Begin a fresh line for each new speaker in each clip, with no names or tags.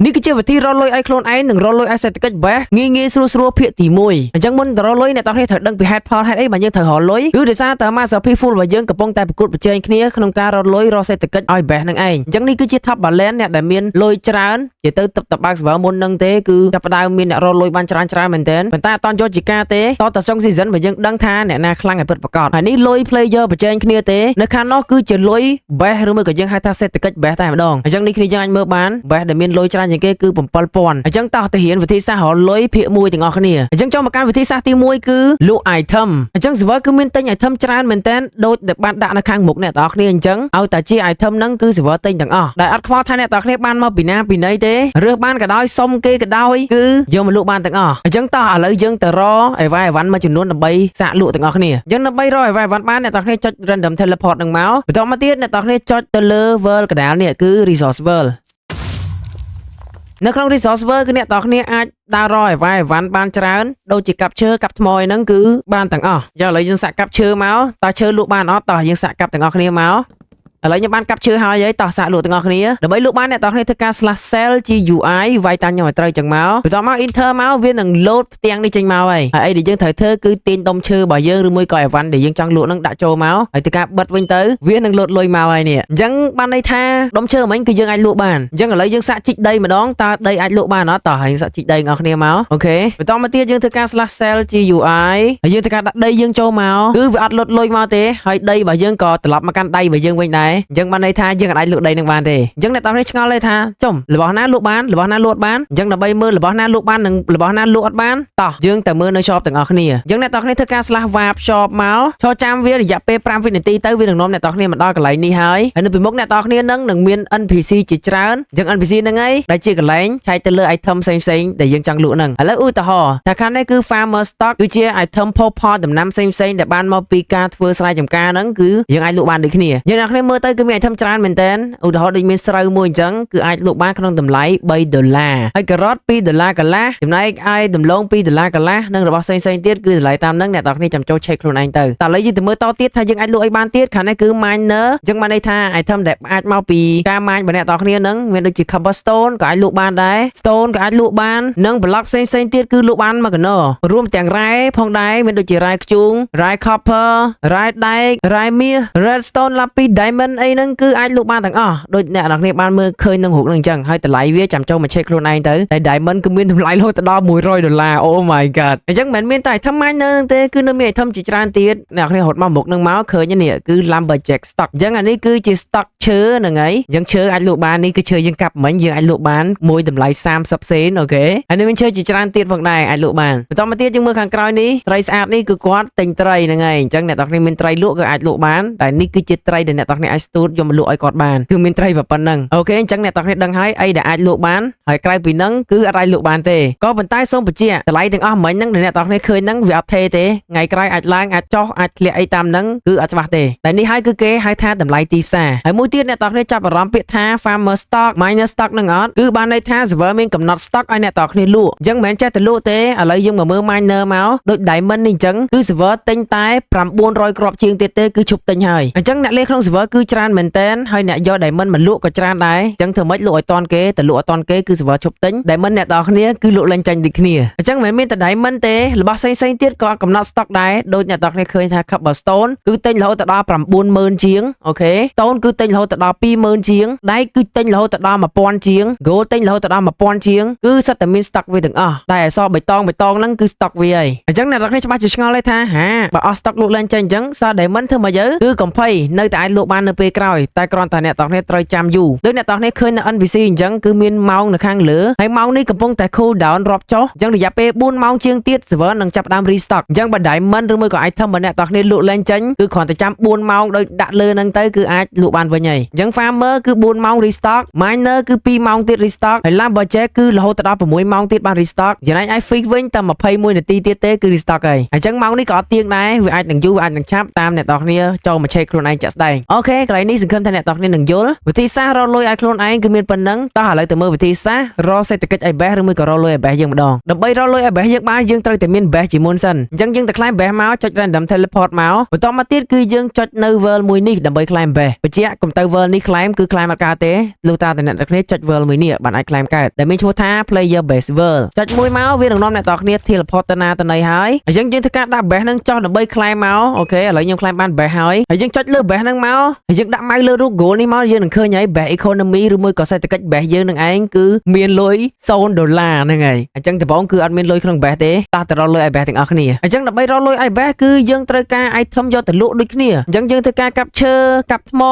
នេះគឺជាវិធីរកលុយឲ្យខ្លួនឯងនិងរកលុយឲ្យសេដ្ឋកិច្ចបេះងាយស្រួលភាគទី1អញ្ចឹងមុនទៅរកលុយអ្នកទាំងគ្នាត្រូវដឹងពីហេតុផលហេតុអីបានយើងត្រូវរកលុយគឺដោយសារតែ Master Full របស់យើងកំពុងតែប្រកួតប្រជែងគ្នាក្នុងការរកលុយរកសេដ្ឋកិច្ចឲ្យបេះនឹងឯងអញ្ចឹងនេះគឺជា Top Balance អ្នកដែលមានលុយច្រើននិយាយទៅទឹកតបាក់ server មុននឹងទេគឺចាប់ផ្ដើមមានអ្នករកលុយបានច្រើនមែនទែនប៉ុន្តែអត់តយកជាការទេតតែចុង season បើយើងដឹងថាអ្នកណាខ្លាំងឲ្យពិតប្រាកដហើយនេះលុយ player ប្រជែងគ្នាទេនៅខាងនោះគឺជាលុយបេះឬមួយក៏យើងហៅថាសេដ្ឋកិច្ចបេះតែម្ដងអញ្ចឹងនេះគ្នាយើងអាចមើលបានបេះដែលមានលុយច្រើនជាងគេគឺ 7000 អញ្ចឹងតោះទៅរៀនវិធីសាស្ត្ររកលុយភាគ1ទាំងអស់គ្នាអញ្ចឹងចូលមកកាន់វិធីសាស្ត្រទី1គឺលក់ item អញ្ចឹង server គឺមានទិញ item ច្រើនមែនទែនដូចដែលបានដាក់នៅខាងមុខអ្នកទាំងអស់គ្នាអញ្ចឹងឲ្យតែជា item ហ្នឹងគឺ server ទិញទាំងអស់ដែលអត់ខ្វល់ថាអ្នកទាំងអស់គ្នាបានមកពីណាពីណីទេរើសបានក៏ដោយសុំគេក៏ដោយគឺយកមកលក់បានទាំងអស់អញ្ចឹងតោះឥឡូវយើងទៅរកអីវ៉ាអីវ៉ាន់មួយចំនួនដើម្បីសាកលក់ទាំងអស់គ្នាអញ្ចឹងដើម្បីរកអីវ៉ាអីវ៉ាន់បានអ្នកទាំងអស់គ្នាចុច random teleport នឹងមកបន្តមកទៀតអ្នកទាំងអស់គ្នាចុចទៅលើ world កណ្ដាលនេះគឺ resource world នៅក្នុង resource world គឺអ្នកទាំងអស់គ្នាអាចដើររកអីវ៉ាអីវ៉ាន់បានច្រើនដូចជាកាប់ឈើកាប់ថ្មហ្នឹងគឺបានទាំងអស់យកឥឡូវយើងសាកកាប់ឈើមកតើឈើលក់បានអត់តោះយើងសាកកាប់ទាំងអស់គ្នាមកឥឡូវខ្ញុំបានកាប់ឈើហើយតោះសាកលក់ទាំងអស់គ្នាដើម្បីលក់បានអ្នកទាំងអស់គ្នាធ្វើការ /sell GUI វាយតាមខ្ញុំឲ្យត្រូវចឹងមកបន្តមក enter មកវានឹង load ផ្ទាំងនេះចេញមកហើយអីដែលយើងត្រូវធ្វើគឺទាញដុំឈើរបស់យើងឬមួយក៏អីវ៉ាន់ដែលយើងចង់លក់នឹងដាក់ចូលមកហើយធ្វើការបិទវិញទៅវានឹង load លុយមកហើយនេះអញ្ចឹងបានន័យថាដុំឈើមិញគឺយើងអាចលក់បានអញ្ចឹងឥឡូវយើងសាកជីកដីម្ដងតើដីអាចលក់បានអត់តោះហើយសាកជីកដីទាំងអស់គ្នាមកអូខេបន្តមកទៀតយើងធ្វើការ /sell GUI ហើយយើងធ្វើការដាក់ដីយើងចូលមកគឺវាអត់លុតលុយមកទេហើយដីរបស់យើងក៏ត្រឡប់មកកាន់ដៃរបស់យើងវិញដែរអញ្ចឹងបានន័យថាយើងអាចលក់ដីនឹងបានទេអញ្ចឹងអ្នកទាំងនេះឆ្ងល់ទេថាចំរបស់ណាលក់បានរបស់ណាលក់បានអញ្ចឹងដើម្បីមើលរបស់ណាលក់បាននិងរបស់ណាលក់អត់បានតោះយើងទៅមើលនៅ shop ទាំងអស់គ្នាអញ្ចឹងអ្នកទាំងនេះធ្វើការ /wap shop មកចូលចាំវារយៈពេល5វិនាទីទៅវានឹងនាំអ្នកទាំងនេះមកដល់កន្លែងនេះហើយនៅពីមុខអ្នកទាំងនេះនឹងមាន NPC ជាច្រើនអញ្ចឹង NPC ហ្នឹងឯងដែលជាកន្លែងឆែកទៅលើ item ផ្សេងដែលយើងចង់លក់ហ្នឹងឥឡូវឧទាហរណ៍ថាខាងនេះគឺ farmer stock គឺជា item ផូផលដំណាំផ្សេងដែលបានមកពីការធ្វើស្រែចម្ការហ្នឹងគឺយើងអាចលក់បានដូចគ្នាយើងអ្នកគ្នាមើលទៅគឺមាន item ច្រើនមែនតើឧទាហរណ៍ដូចមានស្រូវមួយអញ្ចឹងគឺអាចលក់បានក្នុងតម្លៃ$3ហើយការ៉ុត$2កន្លះចំណែកឯដំឡូង$2កន្លះនិងរបស់ផ្សេងទៀតគឺតម្លៃតាមហ្នឹងអ្នកនរគ្នាចាំចូល check ខ្លួនឯងទៅតែឥឡូវយើងទៅមើលតទៀតថាយើងអាចលក់អីបានទៀតខាងនេះគឺ miner អញ្ចឹងបានន័យថា item ដែលអាចមកពីការម៉ាញរបស់អ្នកនរគ្នាហ្នឹងមានដូចជា cobblestone ក៏អាចលក់បានដែរ stone ក៏អាចលក់បាននិង block ផ្សេងទៀតគឺលក់បានមកកណោរួមទាំងរ៉ែផងដែរមានដូចជារ៉ែខ្ជូងរ៉ែ copper រ៉ែដែករ៉ែមាស redstone lapis diamond អីហ្នឹងគឺអាចលក់បានទាំងអស់ដូចអ្នកនរគ្នាបានមើលឃើញនឹងរូបហ្នឹងអញ្ចឹងហើយតម្លៃវាចាំចូលមក check ខ្លួនឯងទៅតែ diamond គឺមានតម្លៃរហូតដល់$100 Oh my god អញ្ចឹងមិនមែនមានតែ item ម៉ាញនៅហ្នឹងទេគឺនៅមាន item ជាច្រើនទៀតអ្នកនរគ្នារត់មកមុខហ្នឹងមកឃើញនេះគឺ lumberjack stock អញ្ចឹងអានេះគឺជា stock ឈើហ្នឹងហើយអញ្ចឹងឈើអាចលក់បាននេះគឺឈើយើងកាប់មិញយើងអាចលក់បានមួយតម្លៃ30សេនអូខេហើយនេះមានឈើជាច្រើនទៀតផងដែរអាចលក់បានបន្តមកទៀតយើងមើលខាងក្រោយនេះត្រីស្អាតនេះគឺគាត់ទិញត្រីហ្នឹងហើយអញ្ចឹងអ្នកនរគ្នាមានត្រីលក់ក៏អាចលក់បានតែនេះគឺជាត្រីដែលអ្នកនរគ្នាអាចស្ទូតយកមកលក់ឲ្យគាត់បានគឺមានត្រីប៉ុណ្ណឹងអូខេអញ្ចឹងអ្នកនរគ្នាដឹងហើយអីដែលអាចលក់បានហើយក្រៅពីហ្នឹងគឺអត់អាចលក់បានទេក៏ប៉ុន្តែសូមបញ្ជាក់តម្លៃទាំងអស់មិញហ្នឹងដែលអ្នកនរគ្នាឃើញហ្នឹងវាអត់ថេទេថ្ងៃក្រោយអាចឡើងអាចចុះអាចធ្លាក់អីតាមហ្នឹងគឺអត់ច្បាស់ទេតែនេះហើយគឺគេហៅថាតម្លៃទីផ្សារហើយមួយទៀតអ្នកនរគ្នាចាប់អារម្មណ៍ពាក្យថា farmer stock miner stock ហ្នឹងអត់គឺបានន័យថា server មានកំណត់ stock ឲ្យអ្នកនរគ្នាលក់អញ្ចឹងមិនមែនចេះតែលក់ទេឥឡូវយើងមកមើល miner មកដូច diamond នេះអញ្ចឹងគឺ server ទិញតែ900គ្រាប់ជាងទៀតទេគឺឈប់ទិញហើយអញ្ចឹងអ្នកលេងក្នុង server គឺច្រើនមែនតើហើយអ្នកយក diamond មកលក់ក៏ច្រើនដែរអញ្ចឹងធ្វើម៉េចលក់ឲ្យតាន់គេតែលក់ឲ្យតាន់គេគឺ server ឈប់ទិញ diamond អ្នកនរគ្នាគឺលក់ឡើងចាញ់ដូចគ្នាអញ្ចឹងមិនមែនមានតែ diamond ទេរបស់ផ្សេងទៀតក៏កំណត់ stock ដែរដូចអ្នកនរគ្នាឃើញថា cobblestone គឺទិញរហូតដល់90000ជាងអូខេ stone គឺទិញរហូតដល់20000ជាងដែកគឺទិញរហូតដល់1000ជាង gold ទិញរហូតដល់1000ជាងគឺសិតតែមាន stock វាទាំងអស់តែអសបៃតងហ្នឹងគឺ stock វាហើយអញ្ចឹងអ្នកនរគ្នាច្បាស់ជាឆ្ងល់ទេថាហាបើអស់ stock លក់ឡើងចាញ់អញ្ចឹងសល់ diamond ធ្វើមកយើគឺកំភៃនៅតែអាចលក់បាននៅពេលក្រោយតែគ្រាន់តែអ្នកនរគ្នាត្រូវចាំយូរដូចអ្នកនរគ្នាឃើញនៅ NPC អញ្ចឹងគឺមានម៉ោងនៅខាងលើហើយម៉ោងនេះកំពុងតែ cool down រាប់ចុះអញ្ចឹងរយៈពេល4ម៉ោងជាងទៀត server នឹងចាប់ផ្ដើម restock អញ្ចឹងបើ diamond ឬមួយក៏ item របស់អ្នកនរគ្នាលក់ឡើងចាញ់គឺគ្រាន់តែចាំ4ម៉ោងដោយដាក់លើហ្នឹងទៅគឺអាចលក់បានវិញហើយអញ្ចឹង farmer គឺ4ម៉ោង restock miner គឺ2ម៉ោងទៀត restock ហើយ lumberjack គឺរហូតដល់6ម៉ោងទៀតបាន restock ចំណែកឯ fish វិញតែ21នាទីទៀតទេគឺ restock ហើយអញ្ចឹងម៉ោងនេះក៏អត់ទៀងដែរវាអាចនឹងយូរអាចនឹងឆាប់តាមអ្នកនរគ្នាចូលមក check ខ្លួនឯងចាក់ស្ដែងអូខេ កន្លែងនេះសង្ឃឹមថាអ្នកទាំងគ្នានឹងយល់វិធីសាស្ត្ររកលុយឲ្យខ្លួនឯងគឺមានប៉ុណ្ណឹងតោះឥឡូវទៅមើលវិធីសាស្ត្ររកសេដ្ឋកិច្ចឲ្យបេះឬមួយក៏រកលុយឲ្យបេះយើងម្ដងដើម្បីរកលុយឲ្យបេះយើងបានយើងត្រូវតែមានបេះជាមុនសិនអញ្ចឹងយើងទៅក្លែងបេះមកចុច random teleport មកបន្តមកទៀតគឺយើងចុចនៅ world មួយនេះដើម្បីក្លែងបេះបញ្ជាក់កុំទៅ world នេះក្លែងគឺក្លែងអត់កើតទេលុះតាតែអ្នកទាំងគ្នាចុច world មួយនេះបានអាចក្លែងកើតដែលមានឈ្មោះថា player base world ចុចមួយមកវានឹងនាំអ្នកទាំងគ្នា teleport ទៅណាទៅណីហើយអញ្ចឹងយើងធ្វើការដាក់បេះនឹងចុះដើម្បីក្លែងមកអូខេឥឡូវខ្ញុំក្លែងបានបេះហើយយើងចុចលើបេះនឹងមកហើយយើងដាក់ម៉ៅលើរូប goal នេះមកយើងនឹងឃើញហើយបេះ economy ឬមួយក៏សេដ្ឋកិច្ចបេះយើងនឹងឯងគឺមានលុយ$0ហ្នឹងហើយអញ្ចឹងដំបូងគឺអត់មានលុយក្នុងបេះទេតោះទៅរកលុយឲ្យបេះទាំងអស់គ្នាអញ្ចឹងដើម្បីរកលុយឲ្យបេះគឺយើងត្រូវការ item យកទៅលក់ដូចគ្នាអញ្ចឹងយើងធ្វើការកាប់ឈើកាប់ថ្ម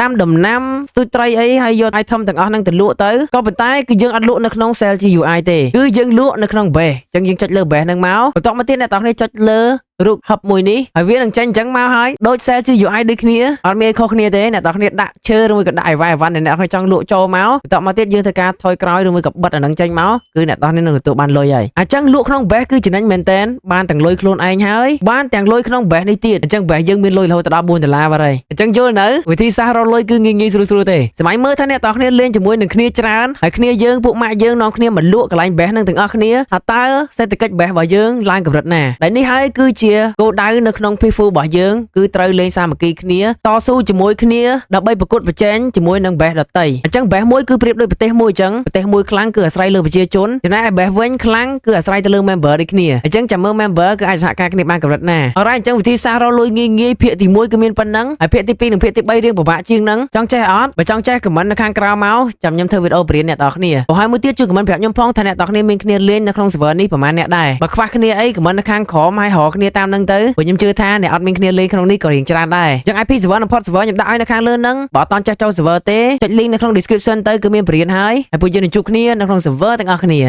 ដាំដំណាំស្ទូចត្រីអីហើយយក item ទាំងអស់ហ្នឹងទៅលក់ទៅក៏ប៉ុន្តែគឺយើងអត់លក់នៅក្នុង sell GUI ទេគឺយើងលក់នៅក្នុងបេះអញ្ចឹងយើងចុចលើបេះហ្នឹងមកបន្តមកទៀតអ្នកទាំងគ្នាចុចលើរូប hub មួយនេះហើយវានឹងចេញអញ្ចឹងមកហើយដូច sell GUI ដូចគ្នាអត់មានខុសគ្នាទេអ្នកទាំងគ្នាដាក់ឈើឬមួយក៏ដាក់អីវ៉ៃវ៉ាន់ដែលអ្នកទាំងគ្នាចង់លក់ចូលមកបន្តមកទៀតយើងធ្វើការថយក្រោយឬមួយក៏បិទអានឹងចេញមកគឺអ្នកទាំងគ្នានឹងទទួលបានលុយហើយអញ្ចឹងលក់ក្នុង base គឺចំណេញមែនតែនបានទាំងលុយខ្លួនឯងហើយបានទាំងលុយក្នុង base នេះទៀតអញ្ចឹង base យើងមានលុយរហូតដល់$4បាត់ហើយអញ្ចឹងយល់នៅវិធីសាស្ត្ររកលុយគឺងាយៗស្រួលៗទេសម័យមើលថាអ្នកទាំងគ្នាលេងជាមួយនឹងគ្នាច្រើនហើយគ្នាយើងពួកម៉ាក់យើងនាំគ្នាមកលក់កន្លែង base នឹងទាំងអស់គ្នាថាតើសេដ្ឋកិច្ច base របស់យើងឡើងកម្រិតណាដែលនេះហើយគឺជាគោលដៅនៅក្នុង P4 របស់យើងគឺត្រូវលេងសាមគ្គីគ្នាតស៊ូជាមួយគ្នាដើម្បីប្រកួតប្រជែងជាមួយនឹង base ដទៃអញ្ចឹង base មួយគឺប្រៀបដូចប្រទេសមួយអញ្ចឹងប្រទេសមួយខ្លាំងគឺអាស្រ័យលើប្រជាជនចំណែកឯ base វិញខ្លាំងគឺអាស្រ័យទៅលើ member ដូចគ្នាអញ្ចឹងចាំមើល member គឺអាចសហការគ្នាបានកម្រិតណាអរ៉ៃអញ្ចឹងវិធីសាស្ត្ររកលុយងាយភាគទី1គឺមានប៉ុណ្ណឹងហើយភាគទី2និងភាគទី3រៀងពិបាកជាងហ្នឹងចង់ចេះអត់បើចង់ចេះ comment នៅខាងក្រោមមកចាំខ្ញុំធ្វើវីដេអូបរៀនអ្នកទាំងគ្នាក៏ហើយមួយទៀតជួយ comment ប្រាប់ខ្ញុំផងថាអ្នកទាំងគ្នាមានគ្នាលេងនៅក្នុង server នេះប្រហែលអ្នកដែរបើខ្វះគ្នាអី comment នៅខាងក្រោមហើយរកគ្នាតាមហ្នឹងទៅព្រោះខ្ញុំជឿថាអ្នកអត់មានគ្នាលេងក្នុងនេះក៏រៀងច្រើនដែរអញ្ចឹង IP server និង port server ខ្ញុំដាក់ឲ្យនៅខាងលើហ្នឹងបើអត់តន់ចេះចូល server ទេចុច link នៅក្នុង description ទៅគឺមានបរៀនហើយពួកយើងនឹងជួបគ្នានៅក្នុង server ទាំងអស់គ្នា